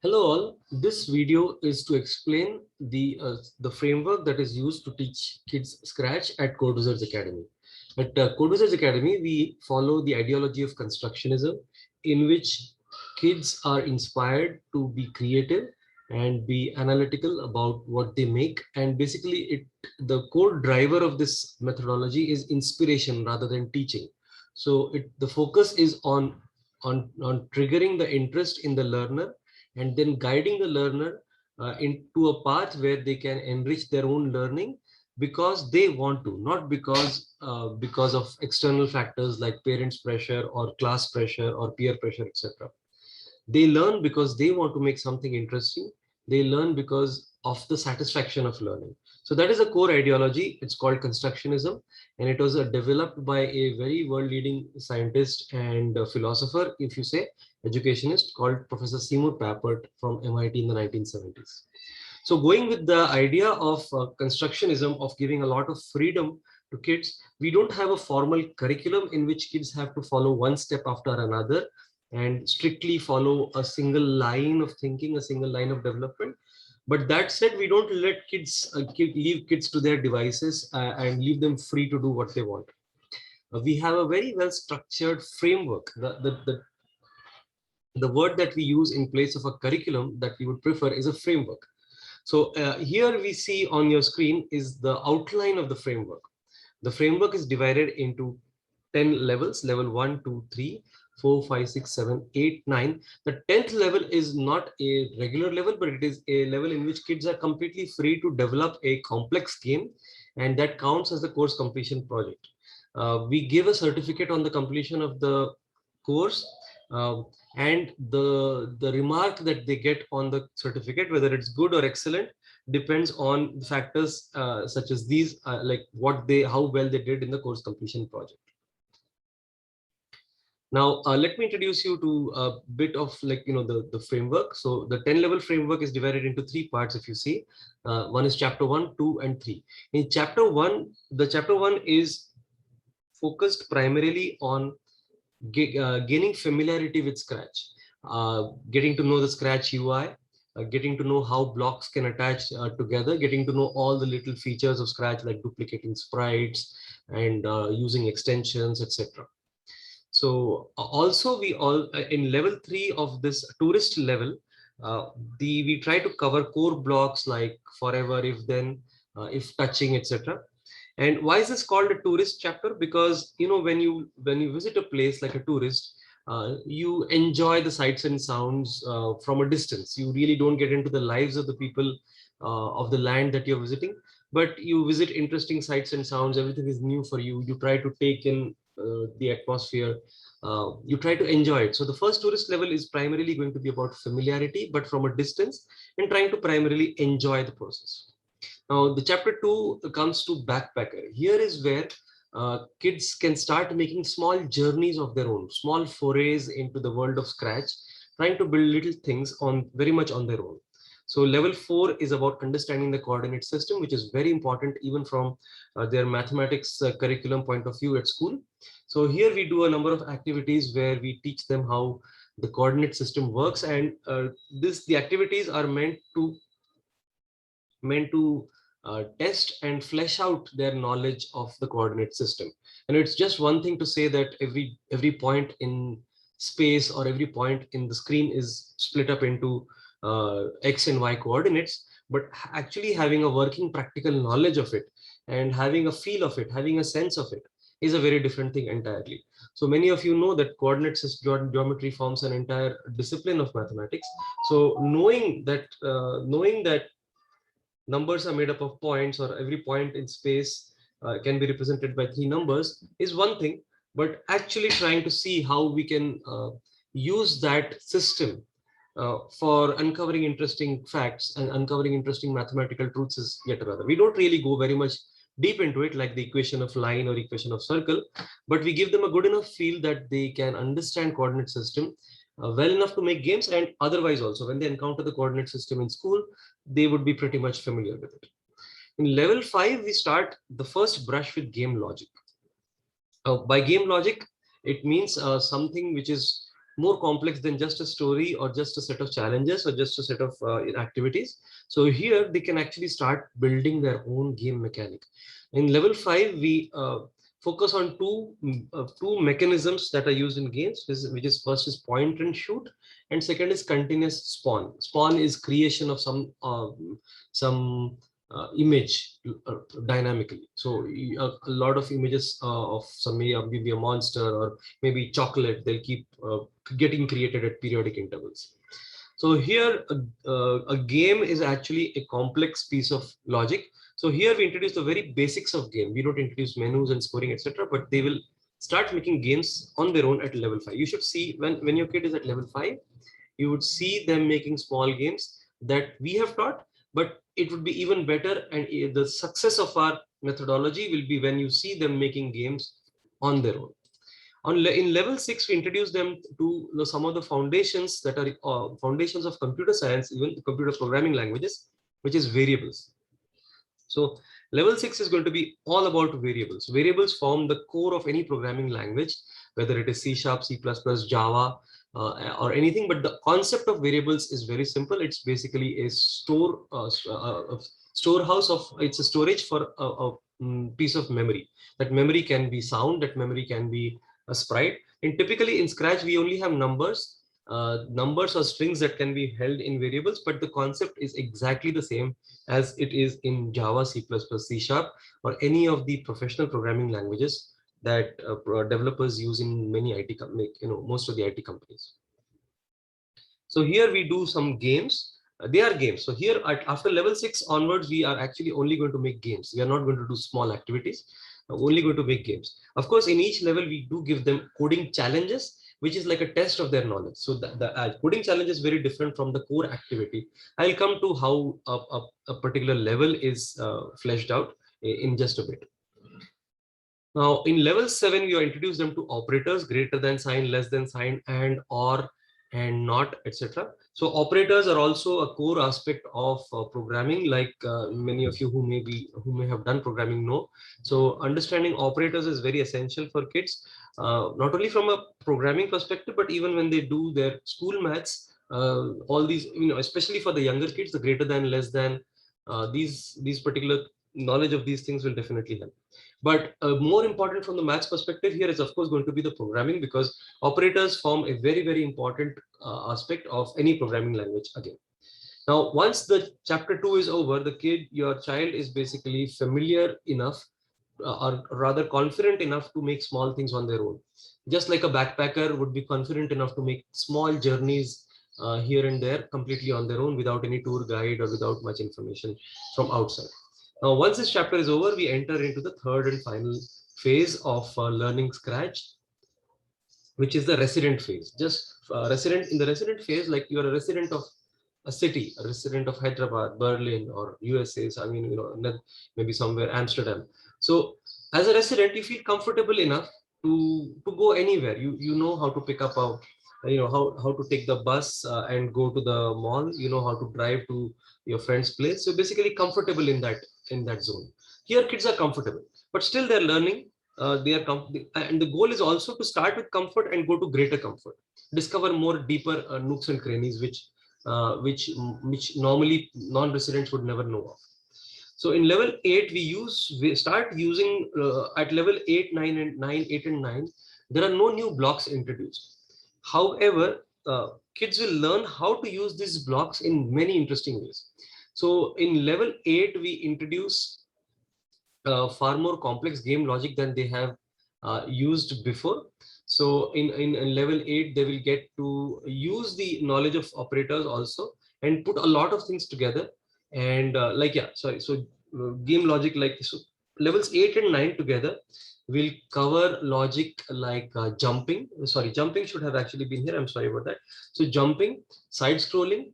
Hello all, this video is to explain the framework that is used to teach kids Scratch at Codewizards Academy. At Codewizards Academy, we follow the ideology of constructionism in which kids are inspired to be creative and be analytical about what they make. And basically, the core driver of this methodology is inspiration rather than teaching. So the focus is on triggering the interest in the learner and then guiding the learner into a path where they can enrich their own learning because they want to, not because of external factors like parents pressure or class pressure or peer pressure, etc. They learn because they want to make something interesting. They learn because of the satisfaction of learning. So that is a core ideology. It's called constructionism, and it was developed by a very world-leading scientist and philosopher, if you say, educationist, called Professor Seymour Papert from MIT in the 1970s. So going with the idea of constructionism, of giving a lot of freedom to kids, we don't have a formal curriculum in which kids have to follow one step after another and strictly follow a single line of thinking, a single line of development. But that said, we don't let leave kids to their devices and leave them free to do what they want. We have a very well structured framework. The word that we use in place of a curriculum that we would prefer is a framework. So here we see on your screen is the outline of the framework. The framework is divided into 10 levels, level 1, 2, 3, 4, 5, 6, 7, 8, 9. The 10th level is not a regular level, but it is a level in which kids are completely free to develop a complex game, and that counts as the course completion project. We give a certificate on the completion of the course, and the remark that they get on the certificate, whether it's good or excellent, depends on factors such as these, like how well they did in the course completion project. Now, let me introduce you to a bit of the framework. So the 10 level framework is divided into three parts. If you see, one is chapter 1, 2, and 3. In chapter 1, the chapter 1 is focused primarily on gaining familiarity with Scratch, getting to know the Scratch UI, getting to know how blocks can attach together, getting to know all the little features of Scratch like duplicating sprites and using extensions, etc. So also we all in level 3 of this tourist level, we try to cover core blocks like forever, if then, if touching, etc. And why is this called a tourist chapter? Because when you visit a place like a tourist, you enjoy the sights and sounds from a distance. You really don't get into the lives of the people of the land that you're visiting, but you visit interesting sights and sounds. Everything is new for you. You try to take in the atmosphere. You try to enjoy it. So the first tourist level is primarily going to be about familiarity, but from a distance, and trying to primarily enjoy the process. Now, the chapter 2 comes to backpacker. Here is where kids can start making small journeys of their own, small forays into the world of Scratch, trying to build little things on very much on their own. So level 4 is about understanding the coordinate system, which is very important even from their mathematics curriculum point of view at school. So here we do a number of activities where we teach them how the coordinate system works, and the activities are meant to test and flesh out their knowledge of the coordinate system. And it's just one thing to say that every point in space or every point in the screen is split up into x and y coordinates, but actually having a working practical knowledge of it and having a feel of it, having a sense of it, is a very different thing entirely. So many of you know that coordinate system geometry forms an entire discipline of mathematics. So knowing that numbers are made up of points, or every point in space can be represented by three numbers, is one thing, but actually trying to see how we can use that system for uncovering interesting facts and uncovering interesting mathematical truths is yet another. We don't really go very much deep into it like the equation of line or equation of circle, but we give them a good enough feel that they can understand coordinate system well enough to make games, and otherwise also when they encounter the coordinate system in school, they would be pretty much familiar with it. In level 5, we start the first brush with game logic. By game logic, it means something which is more complex than just a story or just a set of challenges or just a set of activities. So here they can actually start building their own game mechanic. In level 5, we focus on two mechanisms that are used in games, which is first is point and shoot, and second is continuous spawn. Spawn is creation of some image dynamically. So a lot of images of some maybe a monster or maybe chocolate, they'll keep getting created at periodic intervals. So here a game is actually a complex piece of logic. So here we introduce the very basics of game. We don't introduce menus and scoring, etc., but they will start making games on their own at level 5. You should see when your kid is at level 5, you would see them making small games that we have taught, but it would be even better. And the success of our methodology will be when you see them making games on their own. In level 6, we introduce them to some of the foundations that are foundations of computer science, even computer programming languages, which is variables. So level 6 is going to be all about variables. Variables form the core of any programming language, whether it is C#, C++, Java, or anything. But the concept of variables is very simple. It's basically a storehouse of, it's a storage for a piece of memory. That memory can be sound, that memory can be a sprite. And typically in Scratch, we only have numbers or strings that can be held in variables, but the concept is exactly the same as it is in Java, C++, C#, or any of the professional programming languages that developers use in many IT companies, most of the IT companies. So here we do some games. They are games. So here after level 6 onwards, we are actually only going to make games. We are not going to do small activities, only going to make games. Of course, in each level, we do give them coding challenges, which is like a test of their knowledge. So the coding challenge is very different from the core activity. I'll come to how a particular level is fleshed out in just a bit. Now, in level 7, you introduce them to operators, greater than sign, less than sign, and, or, and not, etc. So operators are also a core aspect of programming, like many of you who may have done programming know. So understanding operators is very essential for kids, not only from a programming perspective, but even when they do their school maths. All these, especially for the younger kids, the greater than, less than, these particular knowledge of these things will definitely help. But more important from the maths perspective here is, of course, going to be the programming, because operators form a very, very important aspect of any programming language again. Now, once the chapter 2 is over, your child is basically familiar enough, or rather confident enough to make small things on their own. Just like a backpacker would be confident enough to make small journeys here and there completely on their own without any tour guide or without much information from outside. Now, once this chapter is over, we enter into the third and final phase of learning Scratch, which is the resident phase. Just in the resident phase, like you're a resident of a city, a resident of Hyderabad, Berlin, or USA. So, maybe somewhere Amsterdam. So as a resident, you feel comfortable enough to go anywhere. You know how to pick up how to take the bus and go to the mall. You know how to drive to your friend's place. So basically comfortable in that zone. Here kids are comfortable, but still they're learning. And the goal is also to start with comfort and go to greater comfort, discover more deeper nooks and crannies, which normally non-residents would never know of. So in level 8, we start using at level 8, 9, and 9, 8, and 9. There are no new blocks introduced. However, kids will learn how to use these blocks in many interesting ways. So in level 8, we introduce far more complex game logic than they have used before. So in level 8, they will get to use the knowledge of operators also and put a lot of things together. And game logic, so levels 8 and 9 together will cover logic like jumping. Sorry, jumping should have actually been here. I'm sorry about that. So jumping, side scrolling,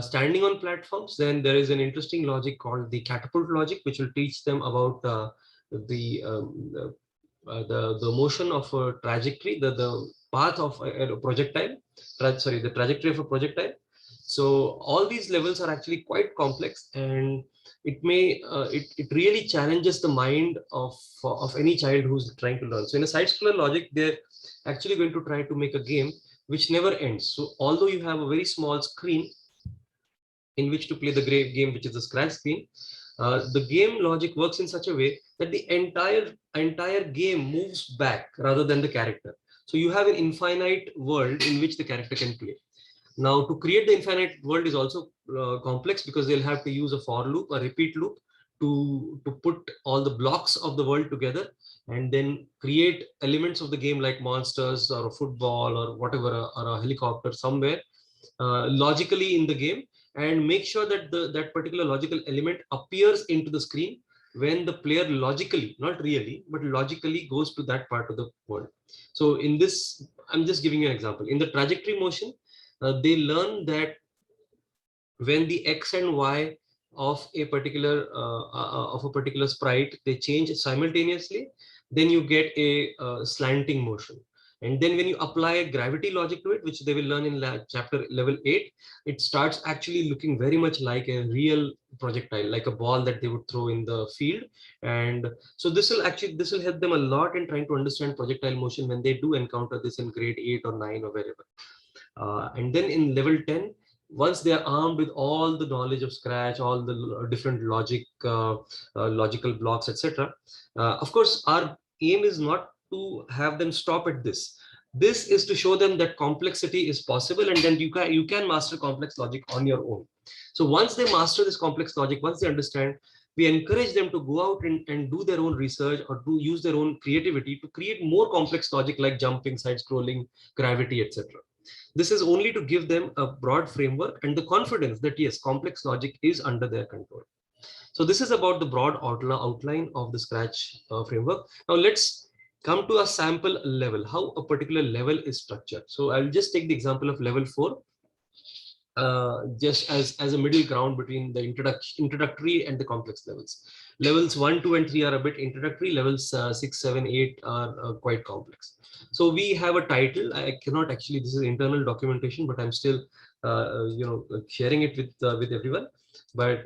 standing on platforms. Then there is an interesting logic called the catapult logic, which will teach them about the motion of a trajectory, the path of a projectile. The trajectory of a projectile. So all these levels are actually quite complex, and it really challenges the mind of any child who's trying to learn. So in a side scroller logic, they're actually going to try to make a game which never ends. So although you have a very small screen in which to play the great game, which is the scratch screen, the game logic works in such a way that the entire game moves back rather than the character. So you have an infinite world in which the character can play. Now, to create the infinite world is also complex, because they'll have to use a for loop, a repeat loop, to put all the blocks of the world together, and then create elements of the game like monsters or a football or whatever, or a helicopter somewhere logically in the game, and make sure that that particular logical element appears into the screen when the player logically, not really, but logically goes to that part of the world. So in this, I'm just giving you an example. In the trajectory motion, they learn that when the x and y of a particular sprite, they change simultaneously, then you get a slanting motion. And then when you apply gravity logic to it, which they will learn in chapter level 8, it starts actually looking very much like a real projectile, like a ball that they would throw in the field. And so this will help them a lot in trying to understand projectile motion when they do encounter this in grade 8 or 9 or wherever. And then in level 10, once they are armed with all the knowledge of Scratch, all the different logical blocks, etc. Of course, our aim is not to have them stop at this. This is to show them that complexity is possible, and then you can master complex logic on your own. So once they master this complex logic, once they understand, we encourage them to go out and do their own research, or to use their own creativity to create more complex logic like jumping, side scrolling, gravity, etc. This is only to give them a broad framework and the confidence that yes, complex logic is under their control. So this is about the broad outline of the Scratch framework. Now let's come to a sample level, how a particular level is structured. So I'll just take the example of level 4, just as a middle ground between the introductory and the complex levels. Levels 1, 2, and 3 are a bit introductory. Levels 6, 7, 8 are quite complex. So we have a title. I cannot actually, this is internal documentation, but I'm still sharing it with everyone. But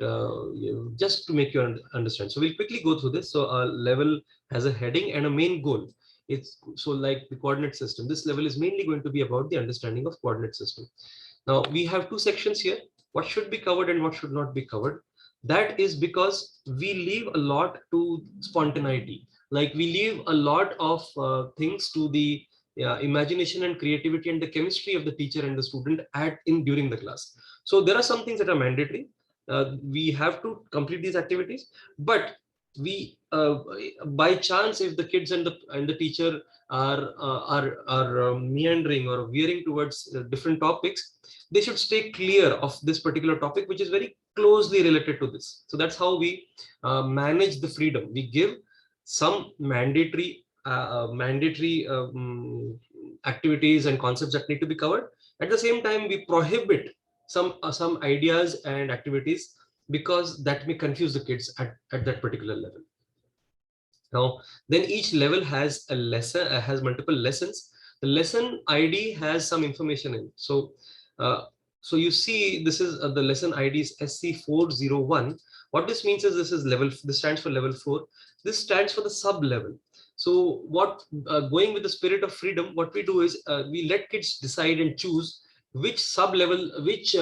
just to make you understand. So we'll quickly go through this. So a level has a heading and a main goal. It's so like the coordinate system. This level is mainly going to be about the understanding of coordinate system. Now we have two sections here, what should be covered and what should not be covered. That is because we leave a lot to spontaneity. Like we leave a lot of things to the imagination and creativity and the chemistry of the teacher and the student during the class. So there are some things that are mandatory. We have to complete these activities, but we by chance, if the kids and the teacher are meandering or veering towards different topics, they should stay clear of this particular topic, which is very closely related to this. So that's how we manage the freedom. We give some mandatory activities and concepts that need to be covered. At the same time, we prohibit some ideas and activities because that may confuse the kids at that particular level. Now, then each level has a lesson, has multiple lessons. The lesson ID has some information in. So, so you see, this is the lesson ID is SC401. What this means is this is level. This stands for level 4. This stands for the sub level. So, what going with the spirit of freedom, what we do is we let kids decide and choose which sub level, which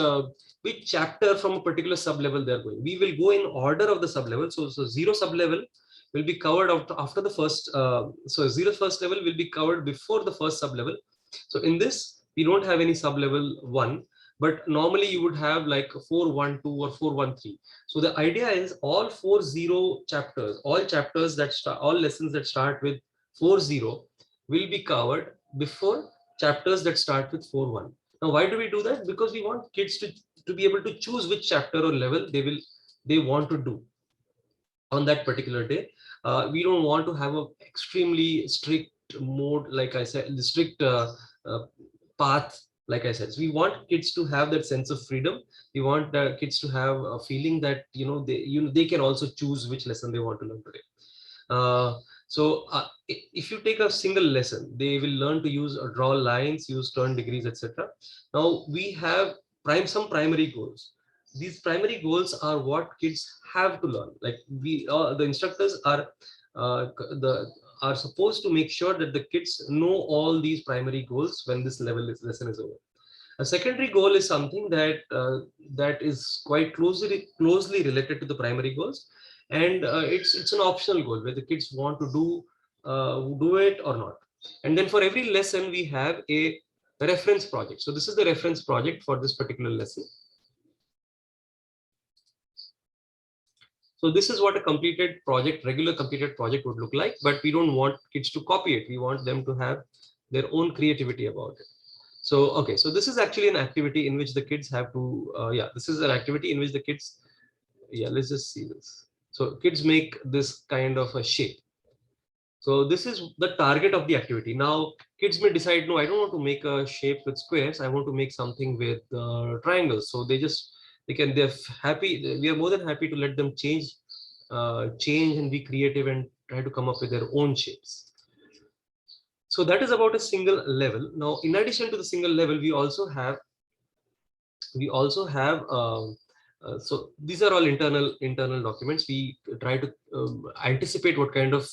chapter from a particular sub level they are going. We will go in order of the sub level. So 0 sub level will be covered after the first. So 0 first level will be covered before the first sub level. So in this, we don't have any sub level 1, but normally you would have like 412 or 413. So the idea is all 40 chapters, all chapters that start, all lessons that start with 40 will be covered before chapters that start with 41. Now, why do we do that? Because we want kids to be able to choose which chapter or level they want to do on that particular day. We don't want to have a extremely strict mode, like I said, the strict path, like I said. So we want kids to have that sense of freedom. We want the kids to have a feeling that they can also choose which lesson they want to learn today. If you take a single lesson, they will learn to use draw lines, use turn degrees, etc. Now we have some primary goals. These primary goals are what kids have to learn. Like the instructors are are supposed to make sure that the kids know all these primary goals when this lesson is over. A secondary goal is something that that is quite closely related to the primary goals, and it's an optional goal where the kids want to do it or not. And then for every lesson we have a reference project. So this is the reference project for this particular lesson. So this is what a completed project, regular completed project would look like, but we don't want kids to copy it. We want them to have their own creativity about it. So, okay, so this is actually an activity in which the kids have to, this is an activity in which the kids, let's just see this. So kids make this kind of a shape. So this is the target of the activity. Now, kids may decide, no, I don't want to make a shape with squares. I want to make something with triangles. So they're happy. We are more than happy to let them change and be creative and try to come up with their own shapes. So that is about a single level. Now, in addition to the single level, we also have so these are all internal documents. We try to anticipate what kind of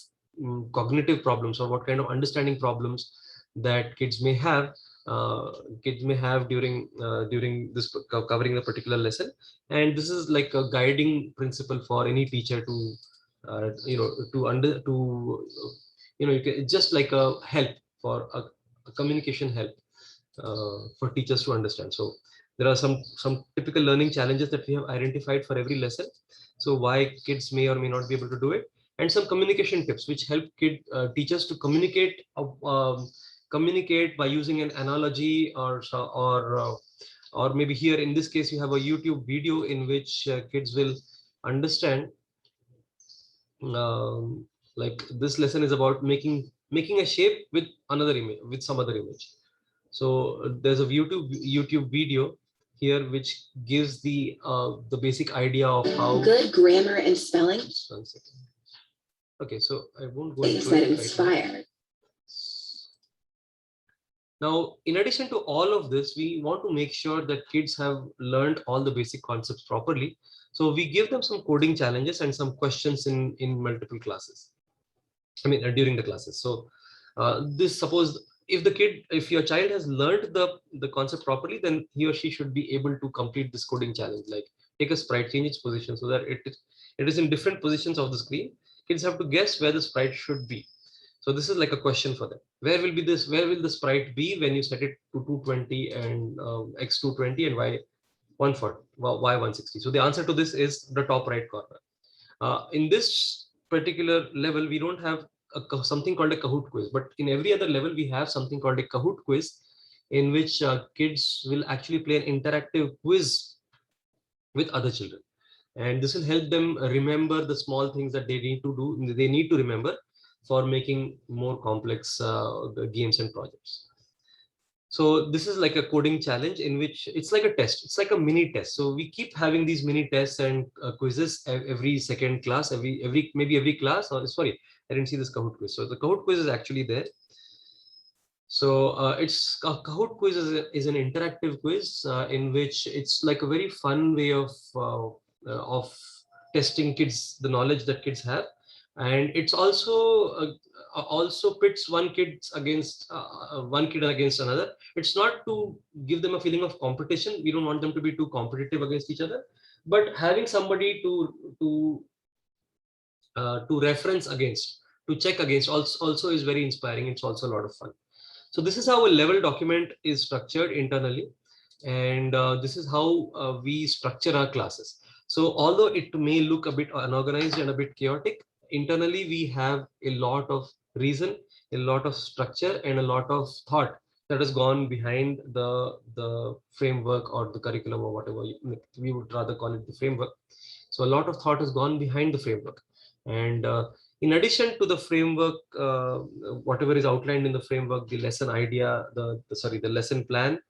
cognitive problems or what kind of understanding problems that kids may have during this covering the particular lesson. And this is like a guiding principle for any teacher to it's just like a help for a communication help for teachers to understand. So there are some typical learning challenges that we have identified for every lesson. So why kids may or may not be able to do it, and some communication tips which help teachers to communicate by using an analogy or maybe here in this case you have a YouTube video in which kids will understand. Like this lesson is about making a shape with another image, with some other image. So there's a YouTube video here which gives the basic idea of how good grammar and spelling. Just 1 second. Okay, so I won't go into That it inspire. right now, in addition to all of this, we want to make sure that kids have learned all the basic concepts properly. So we give them some coding challenges and some questions in multiple classes. I mean, during the classes. So suppose if your child has learned the concept properly, then he or she should be able to complete this coding challenge, like take a sprite, change its position so that it is in different positions of the screen. Kids have to guess where the sprite should be. So this is like a question for them. Where will the sprite be when you set it to 220 and x 220 and y 140, y 160? So the answer to this is the top right corner. In this particular level, we don't have something called a Kahoot quiz, but in every other level, we have something called a Kahoot quiz, in which kids will actually play an interactive quiz with other children. And this will help them remember the small things that they need to remember for making more complex games and projects. So this is like a coding challenge in which it's like a test. It's like a mini test. So we keep having these mini tests and quizzes every second class, maybe every class. Or sorry, I didn't see this Kahoot quiz. So the Kahoot quiz is actually there. So Kahoot quiz is an interactive quiz in which it's like a very fun way of testing the knowledge that kids have, and it's also pits one kid against another. It's not to give them a feeling of competition. We don't want them to be too competitive against each other, but having somebody to reference against, to check against also is very inspiring. It's also a lot of fun. So this is how a level document is structured internally, and this is how we structure our classes. So although it may look a bit unorganized and a bit chaotic, internally we have a lot of reason, a lot of structure, and a lot of thought that has gone behind the framework or the curriculum or whatever we would rather call it, the framework. So a lot of thought has gone behind the framework, and in addition to the framework, whatever is outlined in the framework, the lesson idea, the lesson plan,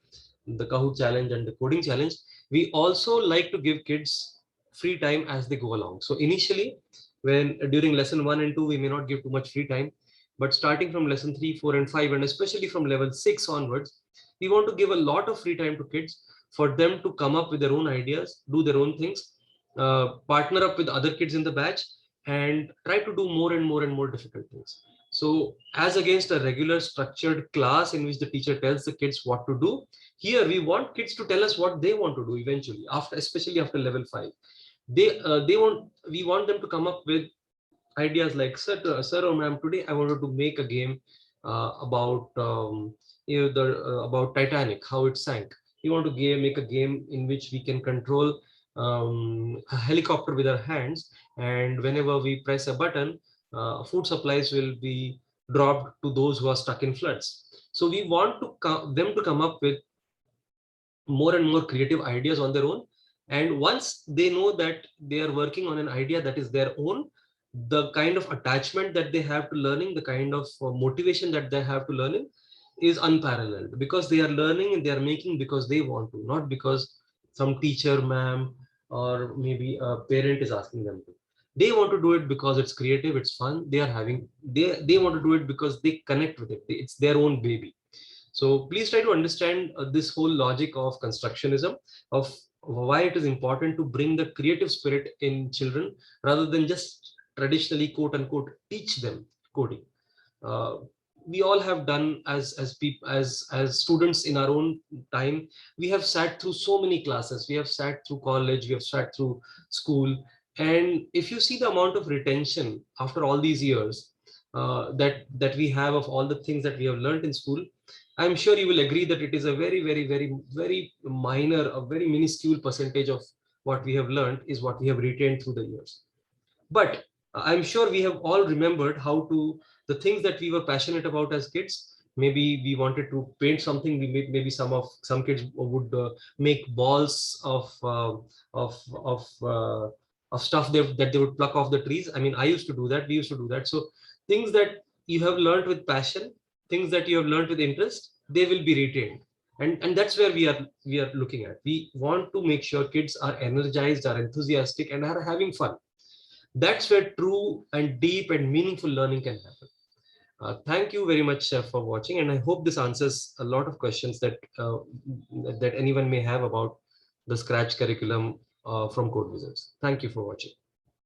the Kahoot challenge, and the coding challenge, we also like to give kids free time as they go along. So initially, when during lesson 1 and 2, we may not give too much free time, but starting from lesson 3, 4, and 5, and especially from level 6 onwards, we want to give a lot of free time to kids for them to come up with their own ideas, do their own things, partner up with other kids in the batch, and try to do more and more difficult things. So as against a regular structured class in which the teacher tells the kids what to do, here we want kids to tell us what they want to do eventually, after, especially after level 5. They want, we want them to come up with ideas like, sir or ma'am, today I wanted to make a game about about Titanic, how it sank. We want to make a game in which we can control a helicopter with our hands, and whenever we press a button, food supplies will be dropped to those who are stuck in floods. So we want to them to come up with more and more creative ideas on their own. And once they know that they are working on an idea that is their own, the kind of attachment that they have to learning, the kind of motivation that they have to learning is unparalleled, because they are learning and they are making because they want to, not because some teacher, ma'am, or maybe a parent is asking them to. They want to do it because it's creative, it's fun, they are having, they want to do it because they connect with it, it's their own baby. So please try to understand this whole logic of constructionism, of why it is important to bring the creative spirit in children rather than just traditionally, quote unquote, teach them coding. Uh, we all have done, as people, as students in our own time, we have sat through so many classes, we have sat through college, we have sat through school, and if you see the amount of retention after all these years that we have of all the things that we have learned in school, I'm sure you will agree that it is a very, very, very, very minor, a very minuscule percentage of what we have learned is what we have retained through the years. But I'm sure we have all remembered how to, the things that we were passionate about as kids. Maybe we wanted to paint something. Maybe some kids would make balls of of uh, of stuff that they would pluck off the trees. I mean, I used to do that. We used to do that. So things that you have learned with passion, things that you have learned with interest, they will be retained. And that's where we are looking at. We want to make sure kids are energized, are enthusiastic, and are having fun. That's where true and deep and meaningful learning can happen. Thank you very much for watching, and I hope this answers a lot of questions that anyone may have about the Scratch curriculum from Code Wizards. Thank you for watching.